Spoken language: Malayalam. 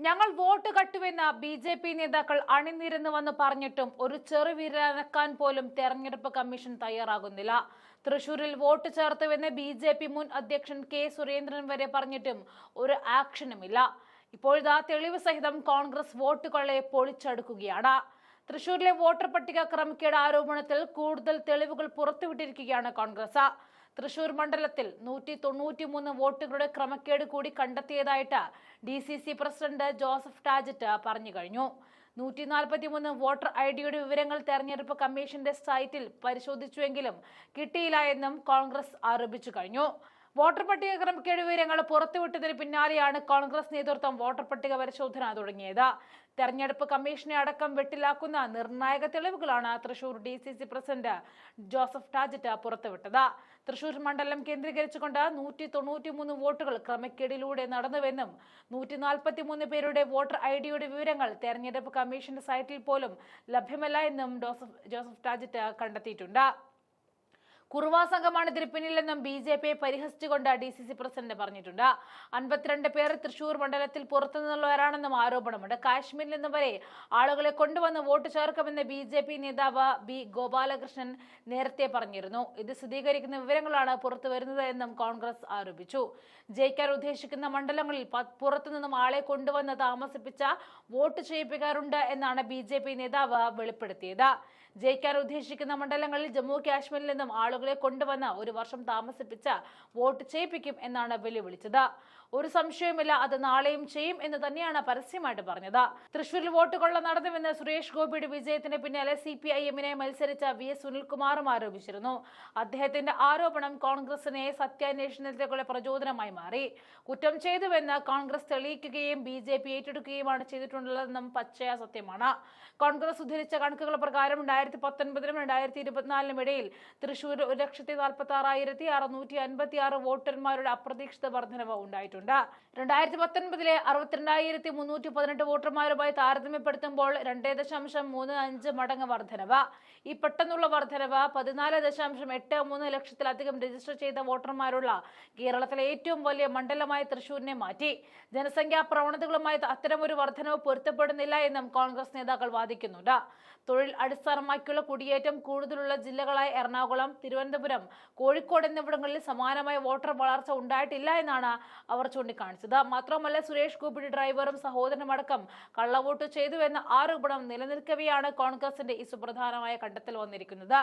ഞങ്ങൾ വോട്ട് കട്ടുവെന്ന് ബി.ജെ.പി. നേതാക്കൾ അണിനിരന്നുവെന്ന് പറഞ്ഞിട്ടും ഒരു ചെറുവിരലനക്കാൻ പോലും തെരഞ്ഞെടുപ്പ് കമ്മീഷൻ തയ്യാറാകുന്നില്ല. തൃശൂരിൽ വോട്ട് ചേർത്തുവെന്ന് ബി.ജെ.പി. മുൻ അധ്യക്ഷൻ കെ. സുരേന്ദ്രൻ വരെ പറഞ്ഞിട്ടും ഒരു ആക്ഷനുമില്ല. ഇപ്പോഴിതാ തെളിവ് സഹിതം കോൺഗ്രസ് വോട്ടുകളെ പൊളിച്ചടുക്കുകയാണ്. തൃശൂരിലെ വോട്ടർ പട്ടിക ക്രമക്കേട് ആരോപണത്തിൽ കൂടുതൽ തെളിവുകൾ പുറത്തുവിട്ടിരിക്കുകയാണ് കോൺഗ്രസ്. തൃശൂർ മണ്ഡലത്തിൽ 193 വോട്ടുകളുടെ ക്രമക്കേട് കൂടി കണ്ടെത്തിയതായിട്ട് DCC പ്രസിഡന്റ് ജോസഫ് ടാജറ്റ് പറഞ്ഞു കഴിഞ്ഞു. 143 വോട്ടർ ഐഡിയുടെ വിവരങ്ങൾ തെരഞ്ഞെടുപ്പ് കമ്മീഷന്റെ സൈറ്റിൽ പരിശോധിച്ചുവെങ്കിലും കിട്ടിയില്ല എന്നും കോൺഗ്രസ് ആരോപിച്ചു കഴിഞ്ഞു. വോട്ടർ പട്ടിക ക്രമക്കേട് വിവരങ്ങൾ പുറത്തുവിട്ടതിന് പിന്നാലെയാണ് കോൺഗ്രസ് നേതൃത്വം വോട്ടർ പട്ടിക പരിശോധന തുടങ്ങിയത്. തെരഞ്ഞെടുപ്പ് കമ്മീഷനെ അടക്കം വെട്ടിലാക്കുന്ന നിർണായക തെളിവുകളാണ് തൃശൂർ DCC പ്രസിഡന്റ് ജോസഫ് ടാജറ്റ് പുറത്തുവിട്ടത്. തൃശൂർ മണ്ഡലം കേന്ദ്രീകരിച്ചുകൊണ്ട് 193 വോട്ടുകൾ ക്രമക്കേടിലൂടെ നടന്നുവെന്നും 143 പേരുടെ വോട്ടർ ഐഡിയുടെ വിവരങ്ങൾ തെരഞ്ഞെടുപ്പ് കമ്മീഷന്റെ സൈറ്റിൽ പോലും ലഭ്യമല്ല എന്നും ജോസഫ് ടാജറ്റ് കണ്ടെത്തിയിട്ടുണ്ട്. കുറുവാ സംഘമാണ് ഇതിന് പിന്നിലെന്നും ബി.ജെ.പിയെ പരിഹസിച്ചുകൊണ്ട് DCC പ്രസിഡന്റ് പറഞ്ഞിട്ടുണ്ട്. 52 പേർ തൃശൂർ മണ്ഡലത്തിൽ പുറത്തുനിന്നുള്ളവരാണെന്നും ആരോപണമുണ്ട്. കാശ്മീരിൽ നിന്നും വരെ ആളുകളെ കൊണ്ടുവന്ന് വോട്ട് ചേർക്കുമെന്ന് ബി.ജെ.പി. നേതാവ് B. ഗോപാലകൃഷ്ണൻ നേരത്തെ പറഞ്ഞിരുന്നു. ഇത് സ്ഥിരീകരിക്കുന്ന വിവരങ്ങളാണ് പുറത്തു വരുന്നത് എന്നും കോൺഗ്രസ് ആരോപിച്ചു. ജയിക്കാൻ ഉദ്ദേശിക്കുന്ന മണ്ഡലങ്ങളിൽ പുറത്തുനിന്നും ആളെ കൊണ്ടുവന്ന് താമസിപ്പിച്ച വോട്ട് ചെയ്യിപ്പിക്കാറുണ്ട് എന്നാണ് ബി.ജെ.പി. നേതാവ് വെളിപ്പെടുത്തിയത്. ജയിക്കാൻ ഉദ്ദേശിക്കുന്ന മണ്ഡലങ്ങളിൽ ജമ്മു കാശ്മീരിൽ നിന്നും ആളുകളെ കൊണ്ടുവന്ന് ഒരു വർഷം താമസിപ്പിച്ച് വോട്ട് ചെയ്യിപ്പിക്കും എന്നാണ് വെല്ലുവിളിച്ചത്. ഒരു സംശയവുമില്ല, അത് നാളെയും ചെയ്യും എന്ന് തന്നെയാണ് പരസ്യമായിട്ട് പറഞ്ഞത്. തൃശൂരിൽ വോട്ട് കൊള്ള നടന്നുവെന്ന് സുരേഷ് ഗോപിയുടെ വിജയത്തിന് പിന്നാലെ CPIM-നെ മത്സരിച്ച VS സുനിൽകുമാറും ആരോപിച്ചിരുന്നു. അദ്ദേഹത്തിന്റെ ആരോപണം കോൺഗ്രസിനെ സത്യാന്വേഷണത്തിലേക്കുള്ള പ്രചോദനമായി മാറി. കുറ്റം ചെയ്തുവെന്ന് കോൺഗ്രസ് തെളിയിക്കുകയും BJP ഏറ്റെടുക്കുകയുമാണ് ചെയ്തിട്ടുള്ളതെന്നും പച്ചയ സത്യമാണ്. കോൺഗ്രസ് ഉദ്ധരിച്ച കണക്കുകൾ പ്രകാരം 2019-നും 2024-നും ഇടയിൽ തൃശൂർ 1,46,656 വോട്ടർമാരുടെ അപ്രതീക്ഷിത വർധനവ് ഉണ്ടായിട്ടുണ്ട്. 2019-ലെ 62,318 വോട്ടർമാരുമായി താരതമ്യപ്പെടുത്തുമ്പോൾ 2.35 മടങ്ങ് വർധനവ്. ഈ പെട്ടെന്നുള്ള വർധനവ് 14.83 ലക്ഷത്തിലധികം രജിസ്റ്റർ ചെയ്ത വോട്ടർമാരുള്ള കേരളത്തിലെ ഏറ്റവും വലിയ മണ്ഡലമായ തൃശൂരിനെ മാറ്റി. ജനസംഖ്യാ പ്രവണതകളുമായി അത്തരമൊരു വർധനവ് പൊരുത്തപ്പെടുന്നില്ല എന്നും കോൺഗ്രസ് നേതാക്കൾ വാദിക്കുന്നുണ്ട്. തൊഴിൽ അടിസ്ഥാനമാക്കിയുള്ള കുടിയേറ്റം കൂടുതലുള്ള ജില്ലകളായ എറണാകുളം, തിരുവനന്തപുരം, കോഴിക്കോട് എന്നിവിടങ്ങളിൽ സമാനമായ വോട്ടർ വളർച്ച ഉണ്ടായിട്ടില്ല എന്നാണ് അവർ ചൂണ്ടിക്കാണിച്ചത്. മാത്രമല്ല, സുരേഷ് ഗോപിയുടെ ഡ്രൈവറും സഹോദരനും അടക്കം കള്ളവോട്ട് ചെയ്തുവെന്ന ആരോപണം നിലനിൽക്കവെയാണ് കോൺഗ്രസിന്റെ ഈ സുപ്രധാനമായ കണ്ടെത്തൽ വന്നിരിക്കുന്നത്.